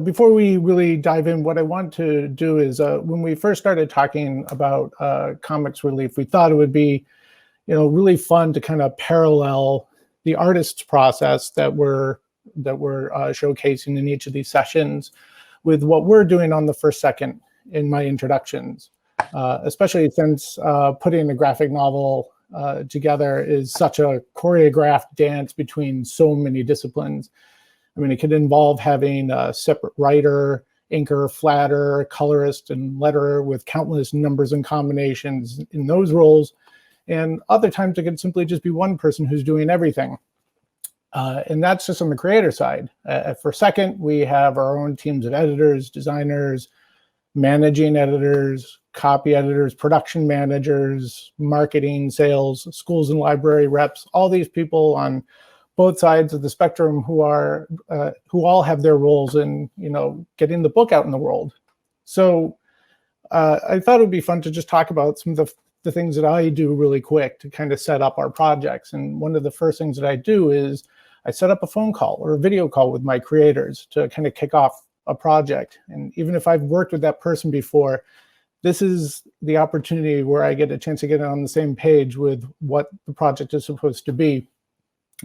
Before we really dive in, what I want to do is when we first started talking about comics relief, we thought it would be, really fun to kind of parallel the artist's process that we're showcasing in each of these sessions with what we're doing on the first second in my introductions, especially since putting a graphic novel together is such a choreographed dance between so many disciplines. I mean, it could involve having a separate writer, inker, flatter, colorist, and letterer with countless numbers and combinations in those roles. And other times it could simply just be one person who's doing everything. And that's just on the creator side. For second, we have our own teams of editors, designers, managing editors, copy editors, production managers, marketing, sales, schools and library reps, all these people on both sides of the spectrum who all have their roles in, getting the book out in the world. So I thought it would be fun to just talk about some of the things that I do really quick to kind of set up our projects. And one of the first things that I do is I set up a phone call or a video call with my creators to kind of kick off a project. And even if I've worked with that person before, this is the opportunity where I get a chance to get on the same page with what the project is supposed to be.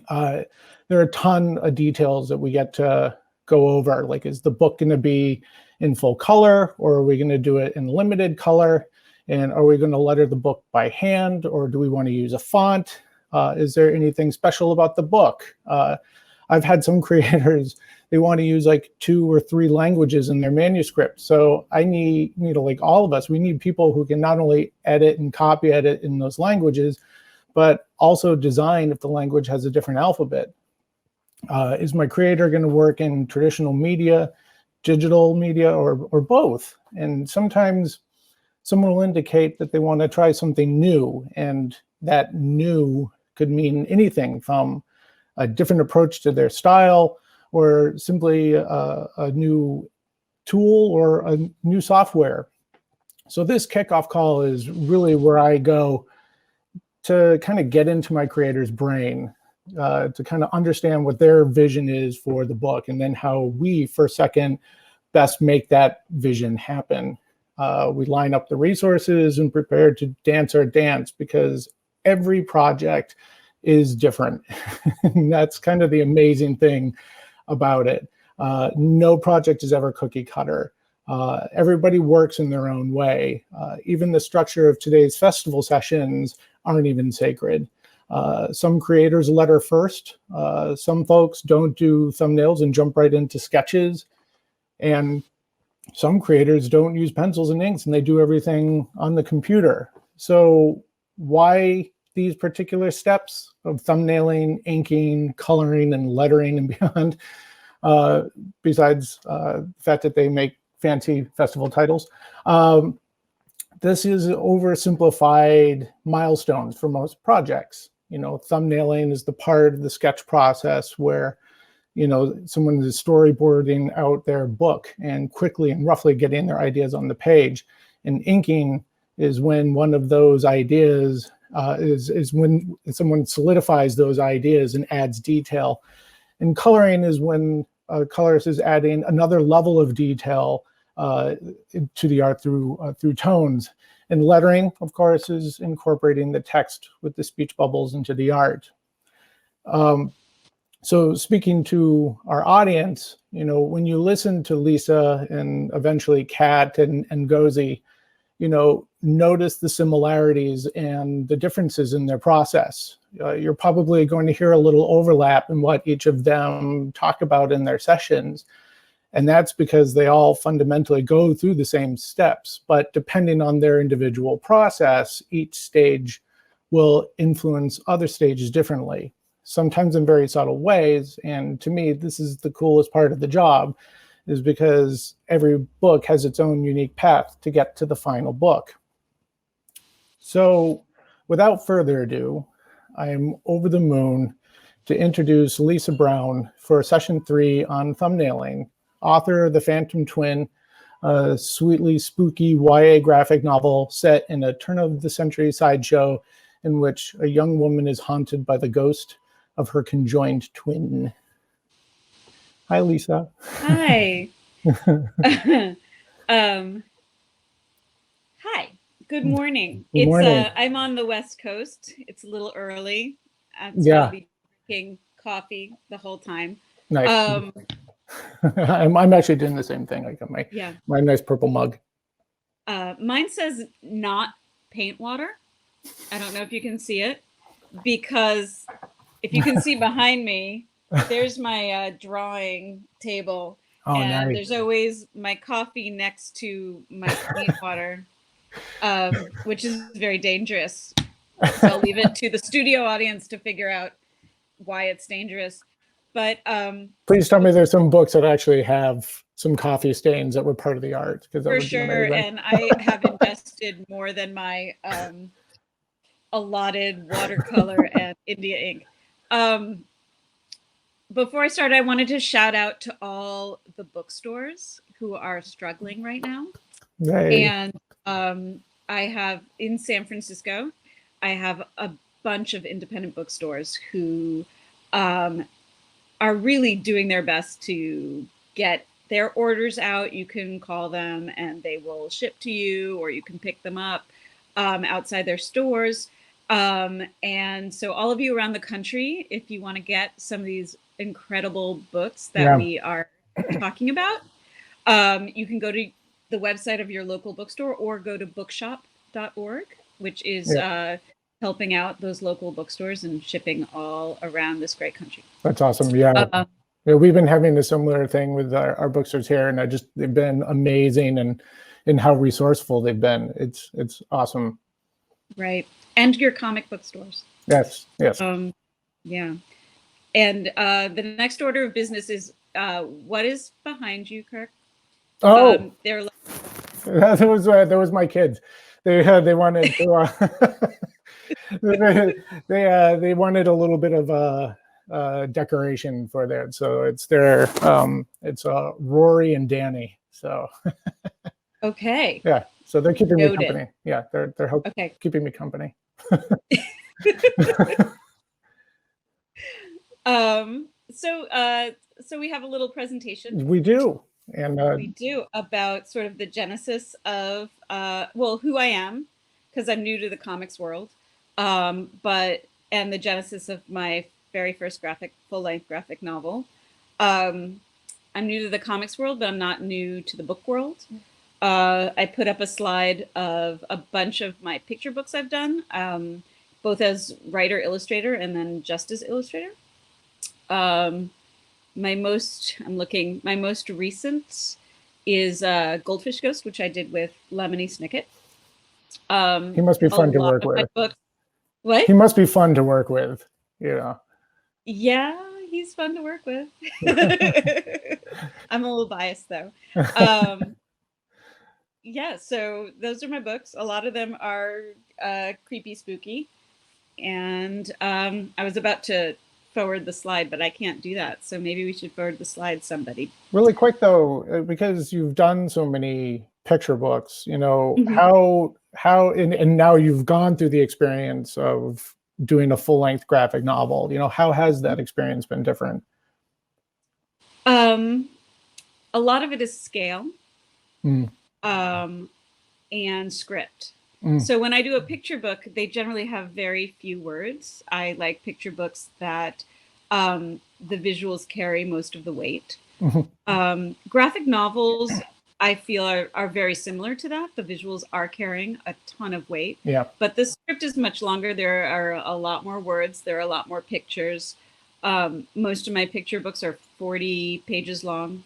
There are a ton of details that we get to go over, like, is the book going to be in full color, or are we going to do it in limited color? And are we going to letter the book by hand, or do we want to use a font? Is there anything special about the book? I've had some creators, they want to use like 2 or 3 languages in their manuscript. So I need, like all of us, we need people who can not only edit and copy edit in those languages, but also design if the language has a different alphabet. Is my creator going to work in traditional media, digital media, or both? And sometimes someone will indicate that they want to try something new, and that new could mean anything from a different approach to their style, or simply a new tool or a new software. So this kickoff call is really where I go to kind of get into my creator's brain, to kind of understand what their vision is for the book, and then how we, for a second, best make that vision happen. We line up the resources and prepare to dance our dance, because every project is different. And that's kind of the amazing thing about it. No project is ever cookie cutter. Everybody works in their own way. Even the structure of today's festival sessions aren't even sacred. Some creators letter first. Some folks don't do thumbnails and jump right into sketches. And some creators don't use pencils and inks, and they do everything on the computer. So why these particular steps of thumbnailing, inking, coloring, and lettering and beyond, besides the fact that they make fancy festival titles? This is oversimplified milestones for most projects. Thumbnailing is the part of the sketch process where, someone is storyboarding out their book and quickly and roughly getting their ideas on the page. And inking is when one of those ideas is when someone solidifies those ideas and adds detail. And coloring is when a colorist is adding another level of detail to the art through tones. And lettering, of course, is incorporating the text with the speech bubbles into the art. So speaking to our audience, when you listen to Lisa and eventually Kat and Gozi, notice the similarities and the differences in their process. You're probably going to hear a little overlap in what each of them talk about in their sessions. And that's because they all fundamentally go through the same steps, but depending on their individual process, each stage will influence other stages differently, sometimes in very subtle ways. And to me, this is the coolest part of the job, is because every book has its own unique path to get to the final book. So without further ado, I am over the moon to introduce Lisa Braun for session 3 on thumbnailing, author of The Phantom Twin, a sweetly spooky YA graphic novel set in a turn-of-the-century sideshow in which a young woman is haunted by the ghost of her conjoined twin. Hi, Lisa. Hi. um, Hi. Good morning. Good morning. I'm on the West Coast. It's a little early, so I'll Yeah, be drinking coffee the whole time. nice. Um, I'm actually doing the same thing. I got yeah. my nice purple mug. Mine says not paint water. I don't know if you can see it because if you can see behind me, there's my drawing table, Oh, and nice. there's always my coffee next to my paint water, which is very dangerous. So I'll leave it to the studio audience to figure out why it's dangerous. But Please tell me there's some books that actually have some coffee stains that were part of the art, because that for would be sure, amazing. and I have invested more than my allotted watercolor and India ink. Um, Before I start, I wanted to shout out to all the bookstores who are struggling right now. Yay. And I have in San Francisco, I have a bunch of independent bookstores who um, are really doing their best to get their orders out. You can call them and they will ship to you, or you can pick them up outside their stores. And so, all of you around the country, if you want to get some of these incredible books that Yeah, we are talking about, you can go to the website of your local bookstore or go to bookshop.org, which is yeah, helping out those local bookstores and shipping all around this great country. that's awesome. Yeah. Uh, Yeah, we've been having a similar thing with our bookstores here, and they've been amazing, and in how resourceful they've been. It's awesome. right. And your comic book stores. Yes, yes. Um, yeah. And the next order of business is what is behind you, Kirk? Oh, They're like, that was my kids. They wanted to they wanted a little bit of decoration for that, so it's Rory and Danny. So okay, yeah, so they're keeping me noted. company. Yeah, Okay. keeping me company. So we have a little presentation. We do, and We do about sort of the genesis of well, who I am, because I'm new to the comics world, but and the genesis of my very first full length graphic novel. Um, I'm new to the comics world, but I'm not new to the book world. I put up a slide of a bunch of my picture books I've done, both as writer illustrator and then just as illustrator. Um, my most recent is Goldfish Ghost, which I did with Lemony Snicket. he must be A fun to lot work of my with. books. What? He must be fun to work with. You know. Yeah, he's fun to work with. I'm a little biased though. Um, yeah, so those are my books. A lot of them are creepy, spooky. And I was about to forward the slide, but I can't do that. So maybe we should forward the slide somebody. Really quick though, because you've done so many picture books, Mhm. how and now you've gone through the experience of doing a full-length graphic novel. How has that experience been different? Um, a lot of it is scale Mm, um, and script. mm, So when I do a picture book, they generally have very few words. I like picture books that the visuals carry most of the weight. mhm. Graphic novels, I feel, are very similar to that. The visuals are carrying a ton of weight, Yeah, but the script is much longer. There are a lot more words, there are a lot more pictures. Most of my picture books are 40 pages long.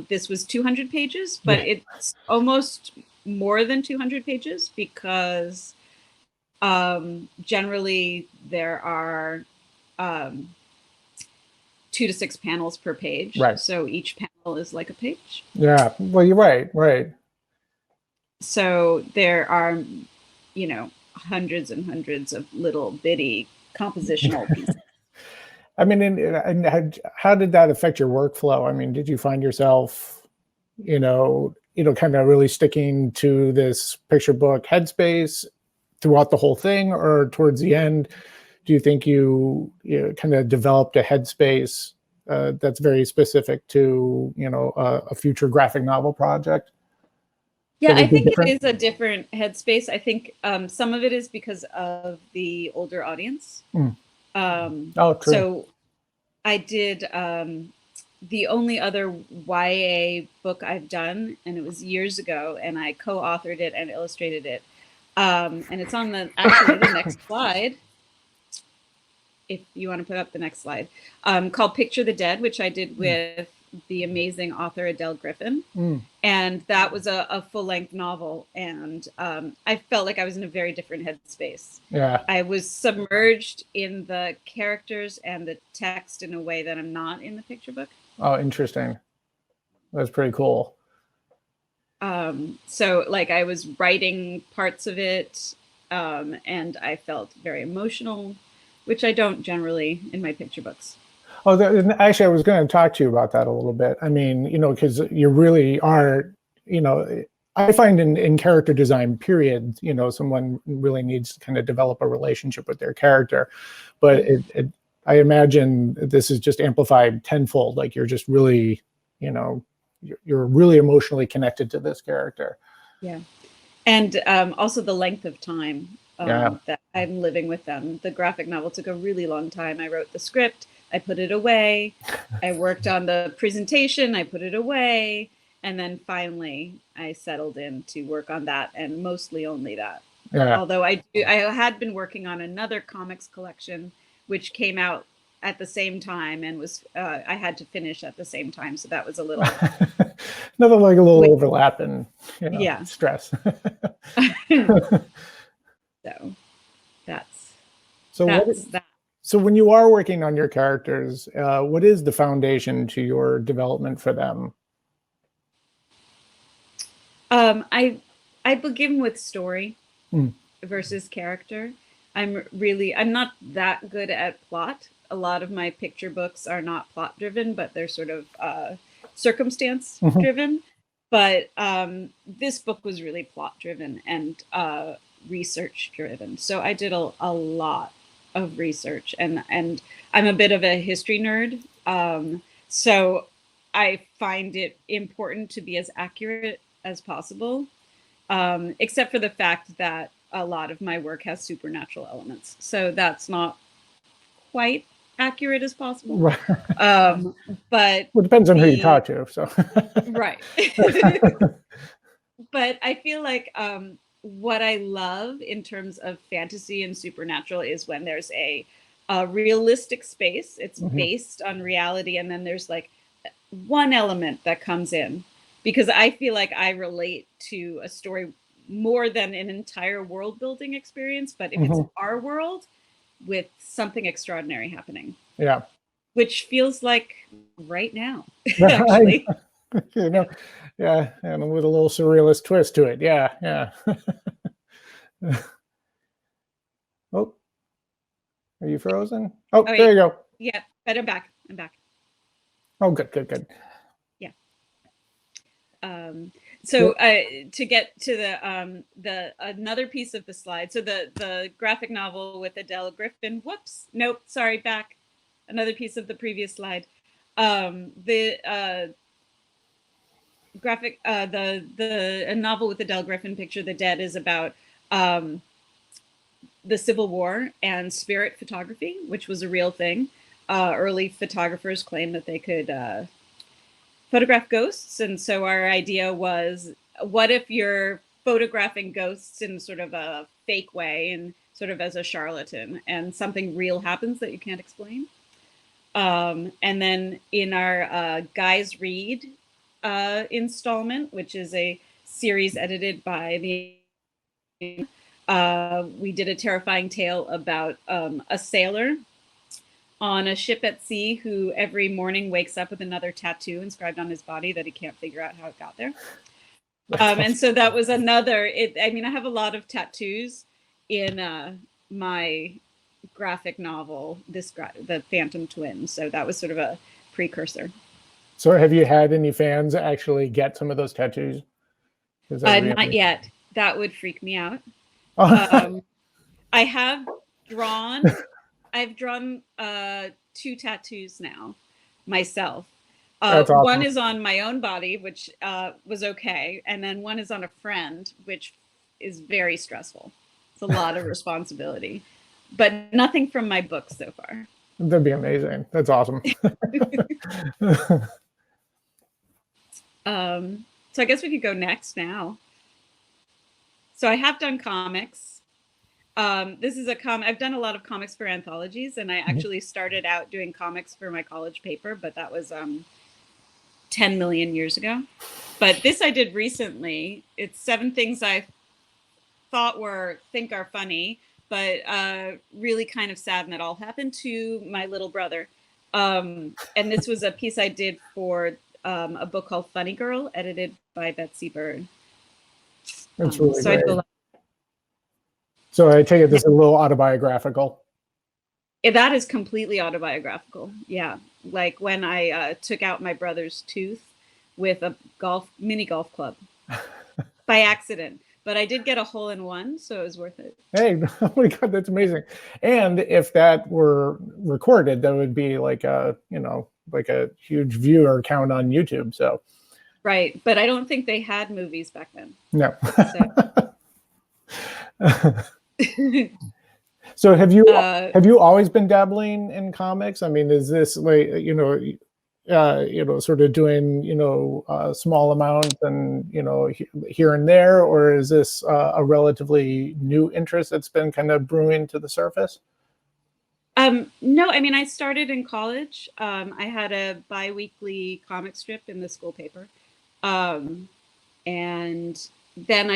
This was 200 pages, but yeah. it's almost more than 200 pages because generally there are um, 2 to 6 panels per page. Right. So each panel is like a page. Yeah. Well, you're right. Right. So there are, hundreds and hundreds of little bitty compositional pieces. I mean, and how did that affect your workflow? I mean, did you find yourself, kind of really sticking to this picture book headspace throughout the whole thing, or towards the end, do you think you kind of developed a headspace that's very specific to, you know, a future graphic novel project? Yeah, That I would be think it different? is a different headspace. I think some of it is because of the older audience. Mm. Oh, true. So I did the only other YA book I've done, and it was years ago, and I co-authored it and illustrated it. And it's on actually the next slide, if you want to put up the next slide, called Picture the Dead, which I did with the amazing author Adele Griffin. Mm. And that was a full-length novel, and I felt like I was in a very different headspace. Yeah. I was submerged in the characters and the text in a way that I'm not in the picture book. Oh, interesting. That's pretty cool. So like I was writing parts of it, and I felt very emotional, which I don't generally in my picture books. Oh, actually, I was going to talk to you about that a little bit. I mean, you know, because you really are, you know, I find in character design, period, you know, someone really needs to kind of develop a relationship with their character. But I imagine this is just amplified tenfold. Like you're just really, you know, you're really emotionally connected to this character. Yeah. And also the length of time Yeah. that I'm living with them. The graphic novel took a really long time. I wrote the script, I put it away, I worked on the presentation, I put it away, and then finally I settled in to work on that, and mostly only that. Yeah. Although I had been working on another comics collection, which came out at the same time and was I had to finish at the same time, so that was a little Another like a little overlap and, you know, yeah. stress. So that's So that. So when you are working on your characters, what is the foundation to your development for them? I begin with story Mm. versus character. I'm not that good at plot. A lot of my picture books are not plot driven, but they're sort of circumstance driven. But this book was really plot driven and research driven. So I did a lot of research, and I'm a bit of a history nerd. So I find it important to be as accurate as possible, except for the fact that a lot of my work has supernatural elements. So that's not quite accurate as possible. Right. But Well, it depends on who you talk to. So right. But I feel like what I love in terms of fantasy and supernatural is when there's a realistic space. It's based on reality, and then there's like one element that comes in, because I feel like I relate to a story more than an entire world building experience. But if it's our world with something extraordinary happening, yeah, which feels like right now, actually. You know, yeah, and with a little surrealist twist to it. Yeah, yeah. Oh, are you frozen? Oh, Oh, there you wait. go. Yeah, but I'm back. I'm back. Oh, good, good, good. Yeah. So to get to the another piece of the slide, so the graphic novel with Adele Griffin. Whoops, nope, sorry, back. Another piece of the previous slide. The graphic, a novel with Adele Griffin, Picture the Dead, is about the Civil War and spirit photography, which was a real thing. Early photographers claimed that they could photograph ghosts, and so our idea was, what if you're photographing ghosts in sort of a fake way and sort of as a charlatan, and something real happens that you can't explain. And then in our Guys Read installment, which is a series edited by the we did a terrifying tale about a sailor on a ship at sea who every morning wakes up with another tattoo inscribed on his body that he can't figure out how it got there. And so that was another, I mean, I have a lot of tattoos in my graphic novel, the Phantom Twins. So that was sort of a precursor. So have you had any fans actually get some of those tattoos? Not yet. That would freak me out. I have drawn, I've drawn 2 tattoos now. myself. That's One awesome. is on my own body, which was okay, and then one is on a friend, which is very stressful. It's a lot of responsibility, but nothing from my books so far. That'd be amazing. That's awesome. So I guess we could go next now. So I have done comics. This is a I've done a lot of comics for anthologies, and I actually started out doing comics for my college paper, but that was 10 million years ago. But this I did recently. It's 7 things I think are funny, but really kind of sad, and it all happened to my little brother. And this was a piece I did for a book called Funny Girl, edited by Betsy Bird. That's really So I great. do a lot. So I take it this is a little autobiographical. That is completely autobiographical. Yeah, like when I took out my brother's tooth with a mini golf club by accident. But I did get a hole in one, so it was worth it. Hey, oh my God, that's amazing. And if that were recorded, that would be like a, like a huge viewer count on YouTube. So right, but I don't think they had movies back then. no. So, so have you always been dabbling in comics? I mean, is this like, sort of doing, small amounts and, here and there, or is this a relatively new interest that's been kind of brewing to the surface? No, I mean, I started in college. I had a bi-weekly comic strip in the school paper. And then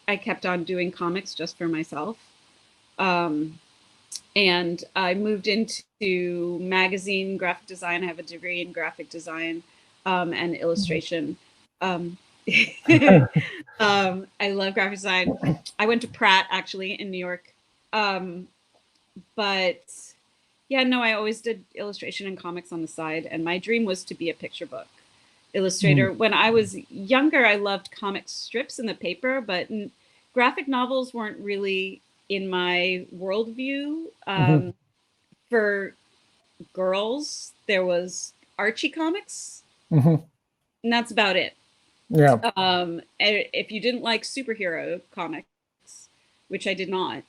I kept on doing comics just for myself. And I moved into magazine graphic design. I have a degree in graphic design and illustration. I love graphic design. I went to Pratt actually in New York. But yeah, no, I always did illustration and comics on the side. And my dream was to be a picture book illustrator. When I was younger, I loved comic strips in the paper, but graphic novels weren't really in my worldview. For girls, there was Archie comics, and that's about it. Yeah. If you didn't like superhero comics, which I did not,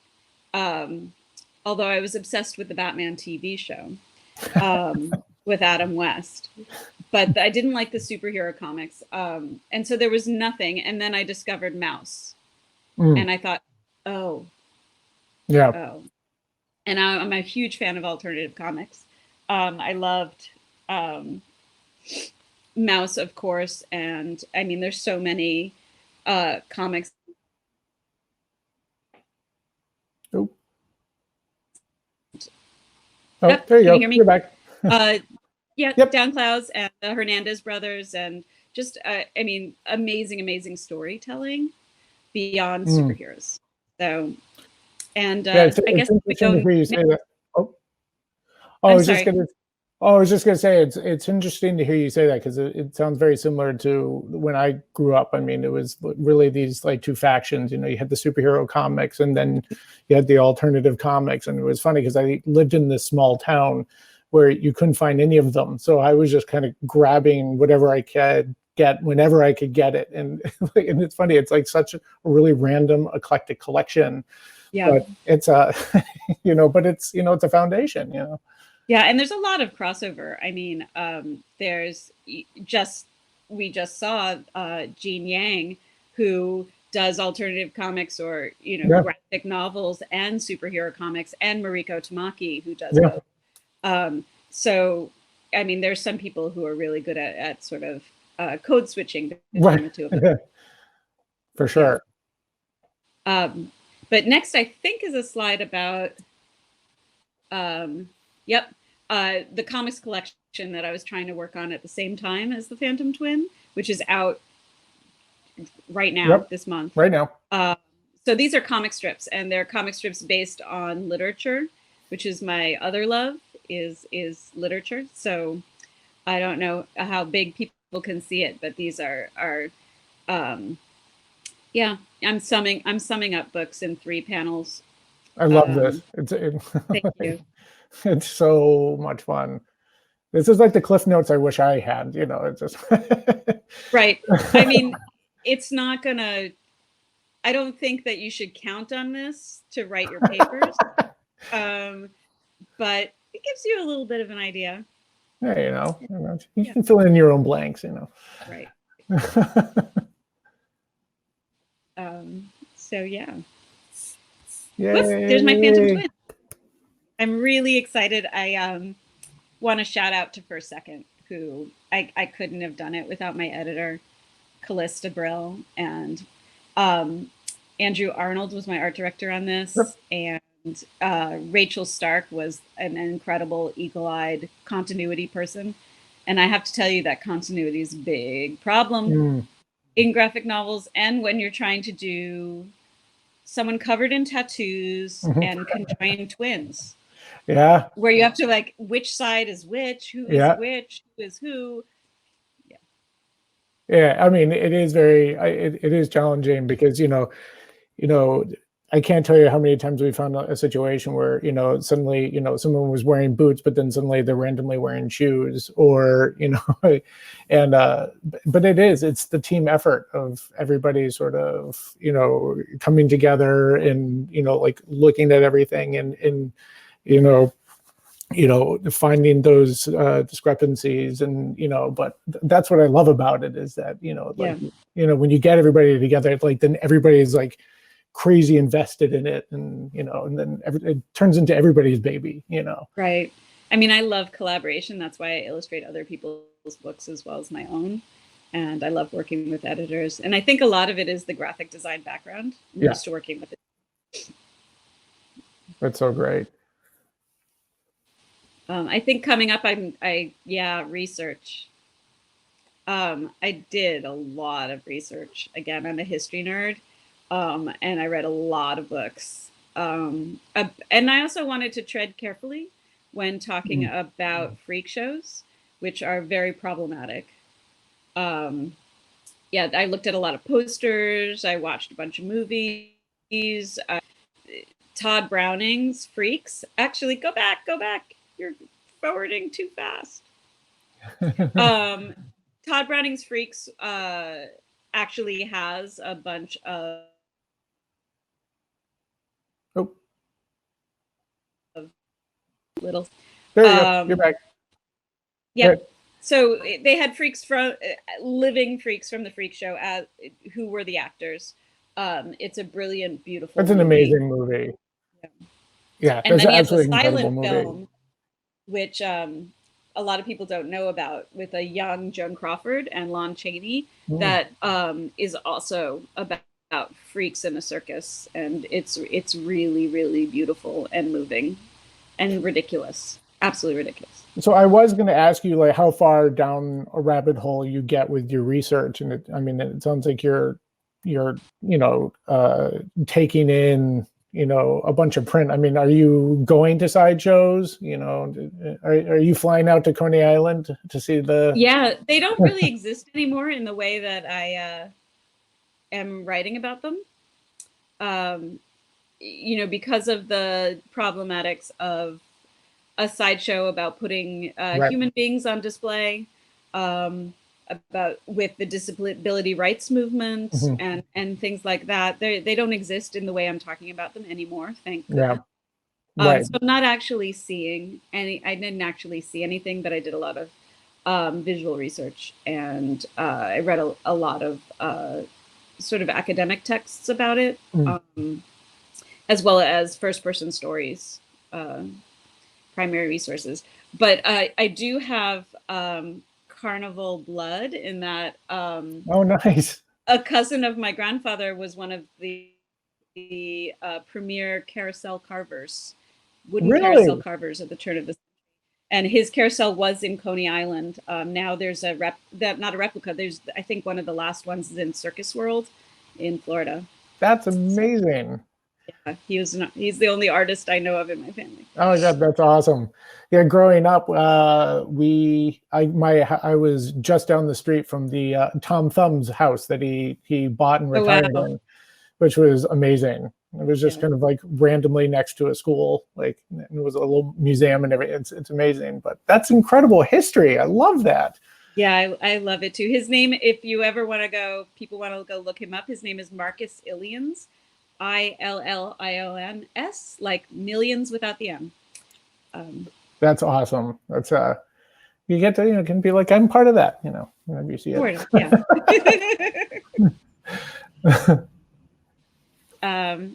although I was obsessed with the Batman TV show with Adam West, but I didn't like the superhero comics. And so there was nothing. And then I discovered Mouse, and I thought, oh. And I'm a huge fan of alternative comics. I loved Mouse, of course, and I mean, there's so many comics. Oh, Yep. There you Can go. You hear me? You're back. Yeah, Yep. Down Clouds and the Hernandez brothers, and just I mean, amazing storytelling beyond superheroes. So, and I guess we interesting to hear you say that. I was just gonna say it's interesting to hear you say that, because it sounds very similar to when I grew up. I mean, it was really these like two factions. You had the superhero comics, and then you had the alternative comics. And it was funny because I lived in this small town where you couldn't find any of them, so I was just kind of grabbing whatever I could get whenever I could get it. And and it's funny, it's like such a really random, eclectic collection. Yeah, but it's a but it's it's a foundation. Yeah, and there's a lot of crossover. I mean, we just saw Jean Yang, who does alternative comics or graphic novels and superhero comics, and Mariko Tamaki, who does both. So, I mean, there's some people who are really good at sort of code switching between the two of them. For sure. But next, I think, is a slide about the comics collection that I was trying to work on at the same time as the Phantom Twin, which is out right now, this month. Right now. So these are comic strips, and they're comic strips based on literature, which is my other love, is literature. So I don't know how big people can see it, but these are I'm summing up books in 3 panels. I love this. Thank you. It's so much fun. This is like the Cliff Notes I wish I had, you know, it's just. Right. I mean, it's not gonna, I don't think that you should count on this to write your papers. But it gives you a little bit of an idea. Yeah, you know, you can fill in your own blanks, you know. Right. So yeah. Whoops, there's my phantom twin. I'm really excited. I want to shout out to First Second, who I couldn't have done it without my editor, Callista Brill, and Andrew Arnold was my art director on this, and Rachel Stark was an incredible eagle-eyed continuity person. And I have to tell you that continuity is a big problem in graphic novels, and when you're trying to do someone covered in tattoos and conjoined twins. Yeah. Where you have to like, which side is which, who is which, who is who. Yeah. Yeah, I mean, it is very, it is challenging because, you know, I can't tell you how many times we found a situation where, you know, suddenly, you know, someone was wearing boots, but then suddenly they're randomly wearing shoes, or, you know, and, but it's the team effort of everybody sort of, you know, coming together and, you know, like looking at everything and, you know, finding those discrepancies, and, you know, but that's what I love about it, is that, you know, like, you know, when you get everybody together, like then everybody's like crazy invested in it, and, you know, and then it turns into everybody's baby, you know. Right. I mean, I love collaboration. That's why I illustrate other people's books as well as my own. And I love working with editors. And I think a lot of it is the graphic design background. I'm used to working with it. That's so great. I think coming up, research. I did a lot of research. Again, I'm a history nerd, and I read a lot of books. And I also wanted to tread carefully when talking about freak shows, which are very problematic. I looked at a lot of posters. I watched a bunch of movies. Todd Browning's Freaks. Actually, go back. You're forwarding too fast. Todd Browning's Freaks actually has a bunch of little. There you go. You're back. Yeah. So they had freaks from living freaks from the Freak Show who were the actors. It's a brilliant, beautiful. It's an amazing movie. Yeah, and then he has a silent film, which a lot of people don't know about, with a young Joan Crawford and Lon Chaney, that is also about freaks in a circus, and it's really, really beautiful and moving and ridiculous, absolutely ridiculous. So I was going to ask you, like, how far down a rabbit hole you get with your research, and I mean, it sounds like you're you know, taking in, you know, a bunch of print. I mean, are you going to sideshows? You know, are you flying out to Coney Island to see the? Yeah, they don't really exist anymore in the way that I am writing about them. You know, because of the problematics of a sideshow about putting human beings on display, about with the disability rights movement and things like that. They don't exist in the way I'm talking about them anymore, thank goodness. So I'm not actually seeing any. I didn't actually see anything, but I did a lot of visual research, and I read a lot of sort of academic texts about it, as well as first-person stories, primary resources. But I do have carnival blood in that. Oh, nice. A cousin of my grandfather was one of the premier carousel carvers, wooden carousel carvers at the turn of the century. And his carousel was in Coney Island. Now there's not a replica. There's, I think, one of the last ones is in Circus World in Florida. That's amazing. Yeah, he's the only artist I know of in my family. Oh my God, that's awesome. Yeah, growing up, I was just down the street from the Tom Thumb's house that he bought and retired in, which was amazing. It was just kind of like randomly next to a school, like it was a little museum and everything. It's amazing, but that's incredible history. I love that. Yeah, I love it too. His name, if you ever want to go, people want to go look him up. His name is Marcus Illions, Illions, like millions without the M. That's awesome. That's you get to, can be like, I'm part of that, whenever you see it. Sort of, yeah.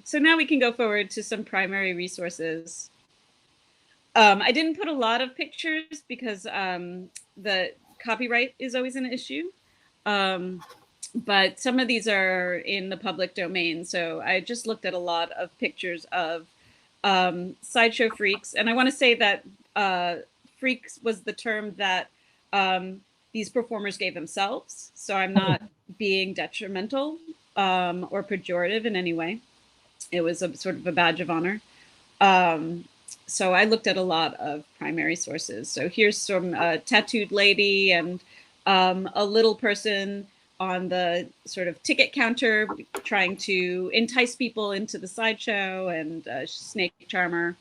So now we can go forward to some primary resources. I didn't put a lot of pictures because the copyright is always an issue. But some of these are in the public domain. So I just looked at a lot of pictures of sideshow freaks. And I want to say that freaks was the term that these performers gave themselves. So I'm not being detrimental or pejorative in any way. It was a sort of a badge of honor. So I looked at a lot of primary sources. So here's some tattooed lady and a little person on the sort of ticket counter trying to entice people into the sideshow, and snake charmer.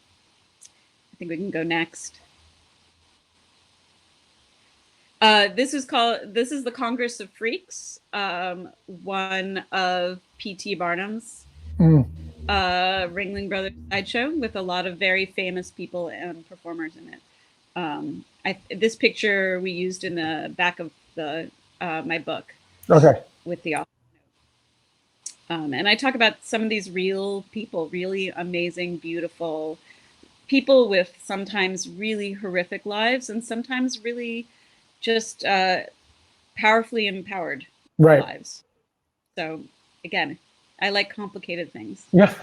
I think we can go next. This is the Congress of Freaks, one of P.T. Barnum's Ringling Brothers sideshow with a lot of very famous people and performers in it. This picture we used in the back of my book. Okay. With the author. And I talk about some of these real people, really amazing, beautiful people with sometimes really horrific lives and sometimes really just powerfully empowered lives. So again, I like complicated things. Yeah.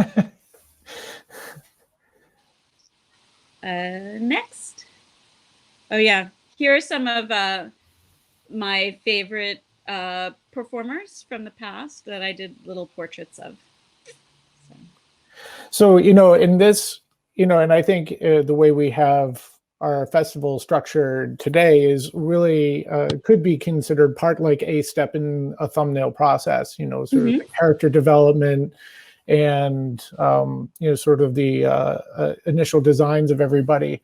Next. Oh yeah, here are some of my favorite performers from the past that I did little portraits of. So in this, and I think the way we have our festival structured today is really could be considered part like a step in a thumbnail process, sort of the character development and, sort of the initial designs of everybody.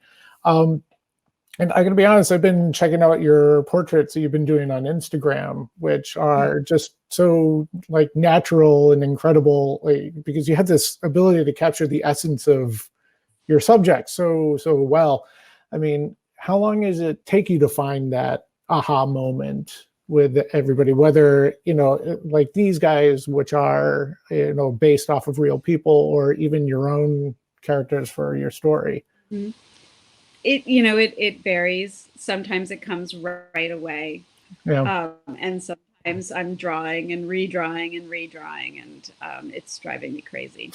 And I gotta be honest, I've been checking out your portraits that you've been doing on Instagram, which are just so like natural and incredible, because you have this ability to capture the essence of your subject so well. I mean, how long does it take you to find that aha moment with everybody, whether, like these guys, which are, based off of real people, or even your own characters for your story? Mm-hmm. It varies. Sometimes it comes right away. Yeah. And sometimes I'm drawing and redrawing and it's driving me crazy.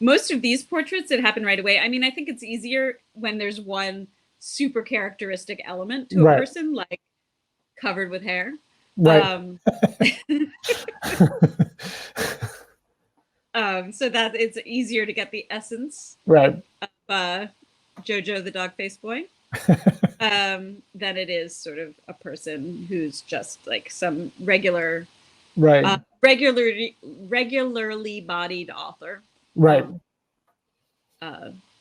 Most of these portraits, it happened right away. I mean, I think it's easier when there's one super characteristic element to a person, like covered with hair. Right. So that it's easier to get the essence of Jojo the dog face boy than it is sort of a person who's just like some regularly bodied author.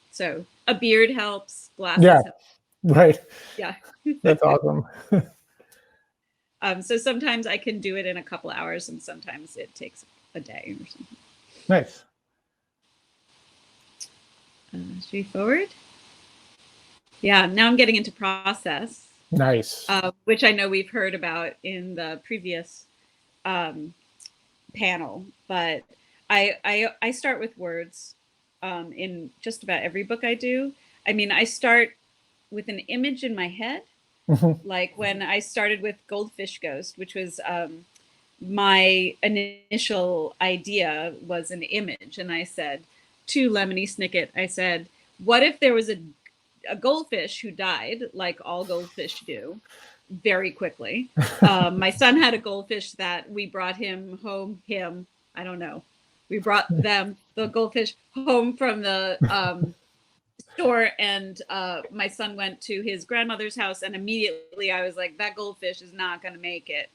So a beard helps, glasses help. Yeah. That's awesome. So sometimes I can do it in a couple hours and sometimes it takes a day or something. Nice. Straightforward. Yeah, now I'm getting into process. Nice. Which I know we've heard about in the previous panel, but I start with words in just about every book I do. I mean, I start with an image in my head, like when I started with Goldfish Ghost, which was my initial idea was an image, and I said to Lemony Snicket, I said, what if there was a goldfish who died, like all goldfish do, very quickly. My son had a goldfish that we brought I don't know. We brought the goldfish home from the store, and my son went to his grandmother's house, and immediately I was like, that goldfish is not going to make it.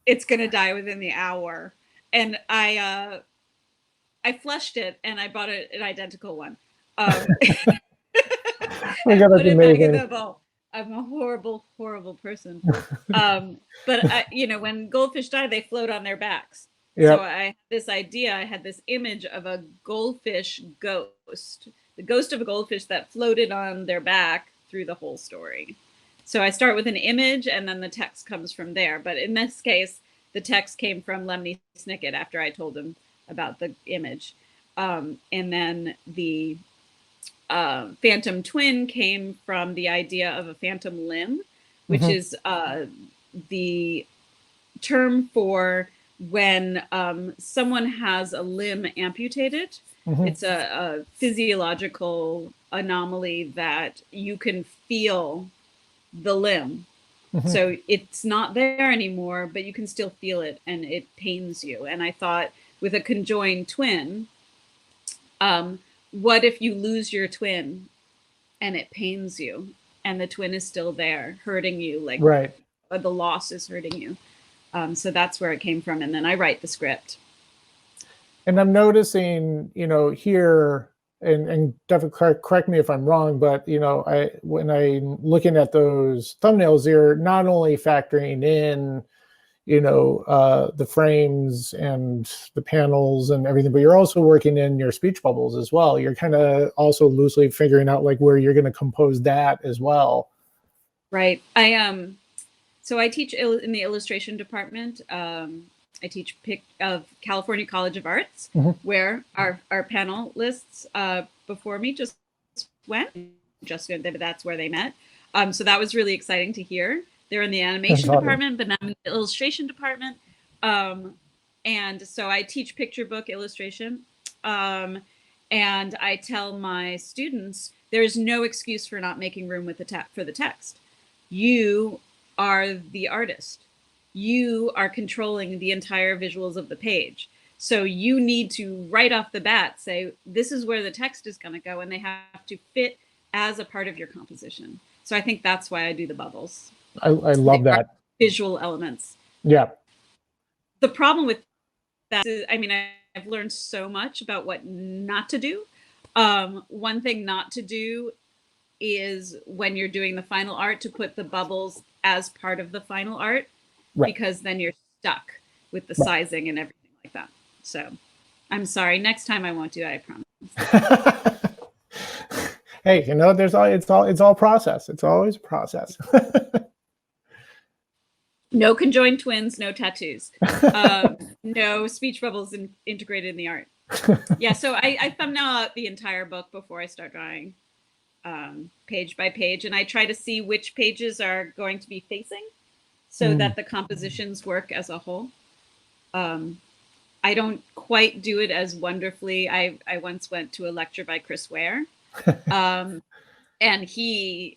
It's going to die within the hour. and I flushed it and I bought an identical one. my And God, put that's it back in amazing. the bowl. I'm a horrible, horrible person. But when goldfish die, they float on their backs. So Yep. I had this idea. I had this image of a goldfish ghost, the ghost of a goldfish that floated on their back through the whole story. So I start with an image, and then the text comes from there. But in this case, the text came from Lemony Snicket after I told him about the image, and then the phantom twin came from the idea of a phantom limb, which Hmm. is the term for when someone has a limb amputated. Hmm. It's a physiological anomaly that you can feel the limb. Hmm. So it's not there anymore, but you can still feel it and it pains you. And I thought with a conjoined twin, um, what if you lose your twin and it pains you and the twin is still there hurting you, like Right. the loss is hurting you. So that's where it came from, and then I write the script. And I'm noticing, here, and definitely correct me if I'm wrong, but when I'm looking at those thumbnails, you're not only factoring in, the frames and the panels and everything, but you're also working in your speech bubbles as well. You're kind of also loosely figuring out like where you're going to compose that as well. Right. So I teach in the illustration department. I teach of California College of Arts, Mhm. where our panelists before me just went. That's where they met. So that was really exciting to hear. They're in the That's animation awesome. department, but now I'm in the illustration department. Um, and so I teach picture book illustration. Um, and I tell my students there's no excuse for not making room with for the text. You are the artist. You are controlling the entire visuals of the page. So you need to right off the bat say, this is where the text is going to go, and they have to fit as a part of your composition. So I think that's why I do the bubbles. I They love are that. visual elements. Yeah. The problem with that is, I've learned so much about what not to do. One thing not to do is when you're doing the final art to put the bubbles as part of the final art, Right. because then you're stuck with the Right. sizing and everything like that. So I'm sorry. Next time I won't do it, I promise. Hey, it's all process. It's always a process. No conjoined twins, no tattoos, no speech bubbles integrated in the art. Yeah, so I thumbnail out the entire book before I start drawing, page by page, and I try to see which pages are going to be facing so Mm. that the compositions work as a whole. I don't quite do it as wonderfully. I once went to a lecture by Chris Ware, um, and he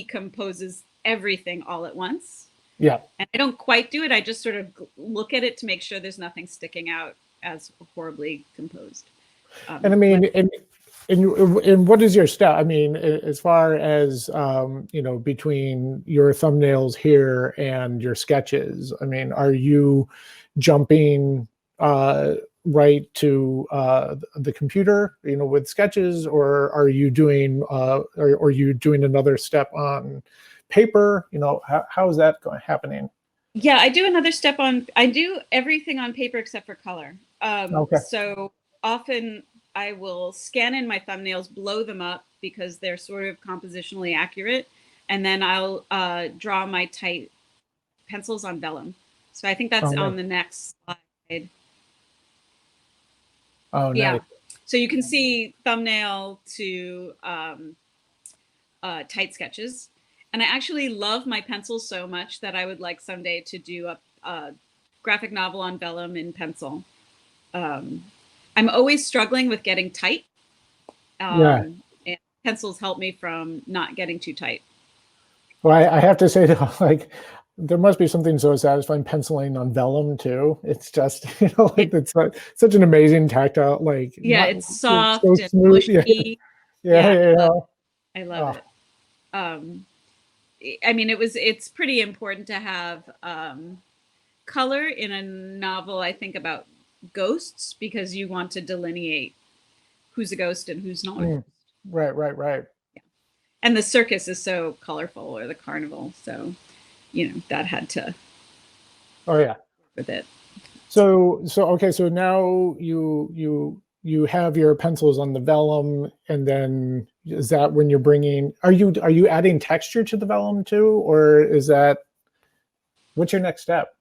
composes everything all at once. Yeah. And I don't quite do it. I just sort of look at it to make sure there's nothing sticking out as horribly composed. And I When mean, and what is your style? I mean, as far as between your thumbnails here and your sketches, I mean, are you jumping right to the computer, with sketches, or are you doing or are you doing another step on paper? How is that happening? Yeah, I do another step on. I do everything on paper except for color. Okay. So often I will scan in my thumbnails, blow them up because they're sort of compositionally accurate, and then I'll draw my tight pencils on vellum. So I think that's Oh, nice. on the next slide. Oh, nice. Yeah. So you can see thumbnail to tight sketches. And I actually love my pencils so much that I would like someday to do a graphic novel on vellum in pencil. Um, I'm always struggling with getting tight, Yeah. and pencils help me from not getting too tight. Well, I have to say though, like there must be something so satisfying penciling on vellum too. It's just, It, like it's such an amazing tactile, like yeah, not it's it's so soft and smooth. Yeah, mushy. yeah, Yeah, you I love know. it. I love Oh, it. Um, it's pretty important to have color in a novel. I think about ghosts because you want to delineate who's a ghost and who's not a ghost. Right. And the circus is so colorful, or the carnival, so that had to Oh yeah. with it. So okay, so now you have your pencils on the vellum, and then is that when you're bringing? Are you adding texture to the vellum too, or is that what's your next step?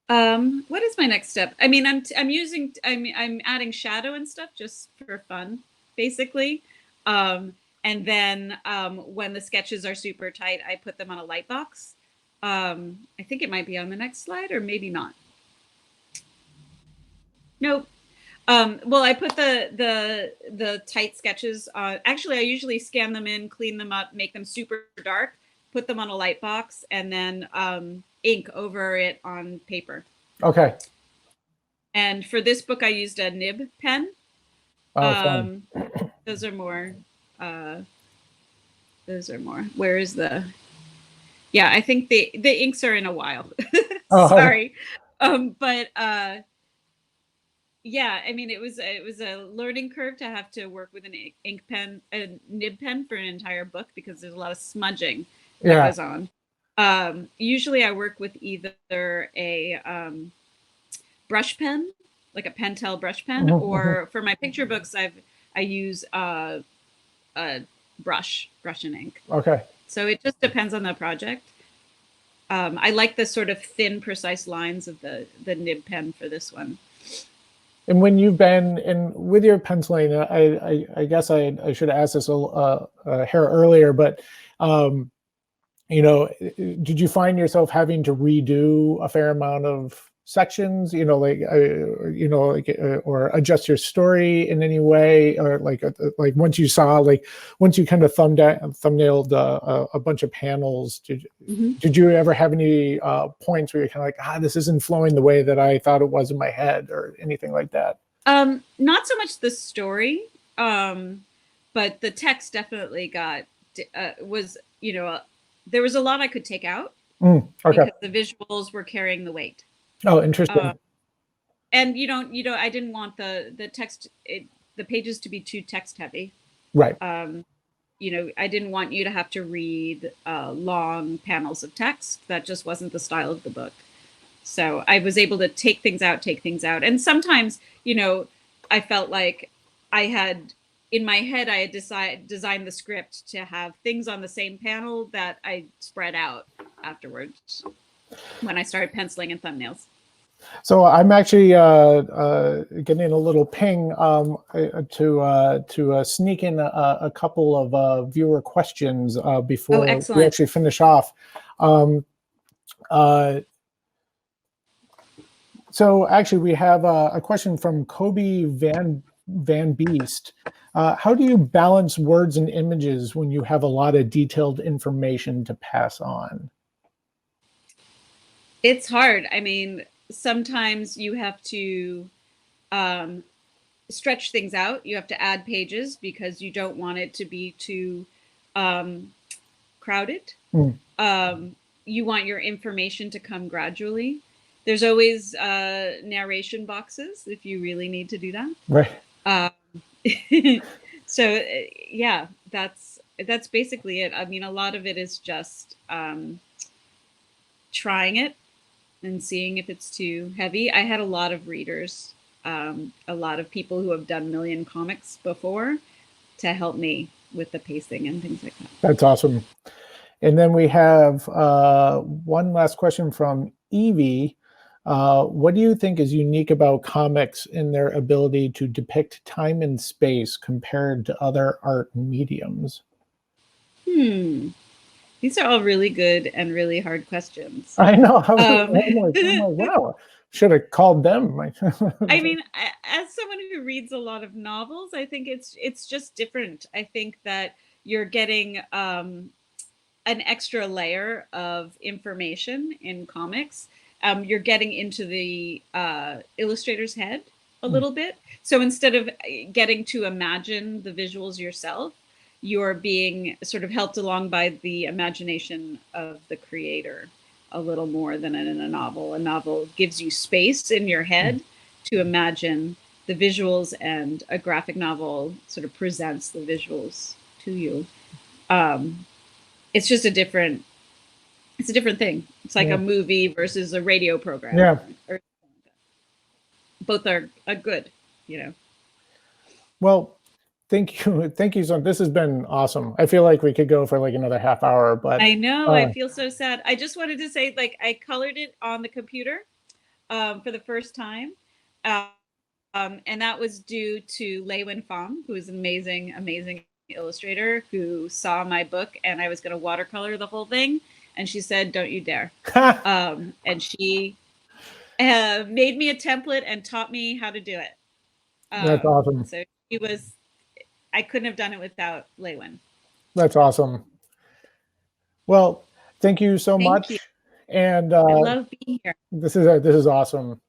What is my next step? I mean, I'm adding shadow and stuff just for fun, basically. And then when the sketches are super tight, I put them on a light box. I think it might be on the next slide, or maybe not. Nope. Well, I put the tight sketches on. Actually, I usually scan them in, clean them up, make them super dark, put them on a light box, and then ink over it on paper. Okay. And for this book, I used a nib pen. Oh, fun. Those are more. Where is the? Yeah, I think the inks are in a while. Sorry, but yeah, I mean, it was a learning curve to have to work with an ink pen, a nib pen for an entire book, because there's a lot of smudging that goes on. Usually, I work with either a brush pen, like a Pentel brush pen, or for my picture books, I use a brush and ink. Okay. So it just depends on the project. I like the sort of thin, precise lines of the nib pen for this one. And when you've been in with your penciling, I guess I should have asked this here earlier, but did you find yourself having to redo a fair amount of sections, or adjust your story in any way, or like once you kind of thumbnailed a bunch of panels, did you ever have any points where you're kind of like, this isn't flowing the way that I thought it was in my head, or anything like that? Not so much the story, but the text definitely was, there was a lot I could take out because the visuals were carrying the weight. Oh, interesting. And I didn't want the text, the pages to be too text heavy. Right. I didn't want you to have to read long panels of text. That just wasn't the style of the book. So I was able to take things out. And sometimes, I felt like in my head, I had designed the script to have things on the same panel that I spread out afterwards when I started penciling and thumbnails. So I'm actually getting a little ping to sneak in a couple of viewer questions before we actually finish off. So actually, we have a question from Kobe Van Beest. How do you balance words and images when you have a lot of detailed information to pass on? It's hard. I mean, sometimes you have to stretch things out. You have to add pages because you don't want it to be too crowded. You want your information to come gradually. There's always narration boxes if you really need to do that. Right. So yeah, that's basically it. I mean, a lot of it is just trying it and seeing if it's too heavy. I had a lot of readers, a lot of people who have done 1 million comics before to help me with the pacing and things like that. That's awesome. And then we have one last question from Evie. What do you think is unique about comics in their ability to depict time and space compared to other art mediums? These are all really good and really hard questions. I know. I'm like, wow, should have called them. I mean, as someone who reads a lot of novels, I think it's just different. I think that you're getting an extra layer of information in comics. You're getting into the illustrator's head a little bit. So instead of getting to imagine the visuals yourself, you're being sort of helped along by the imagination of the creator a little more than in a novel. A novel gives you space in your head to imagine the visuals, and a graphic novel sort of presents the visuals to you. It's just a different thing. It's like Yeah. a movie versus a radio program. Yeah. Or both are good, you know. Well, thank you. Thank you so. This has been awesome. I feel like we could go for like another half hour, but I know. I feel so sad. I just wanted to say, like, I colored it on the computer for the first time. And that was due to Lei Wen Fong, who is an amazing, amazing illustrator, who saw my book and I was going to watercolor the whole thing. And she said, "Don't you dare." And she made me a template and taught me how to do it. that's awesome. So she was, I couldn't have done it without Lei Wen. That's awesome. Well, thank you so Thank you. much. And I love being here. this is awesome.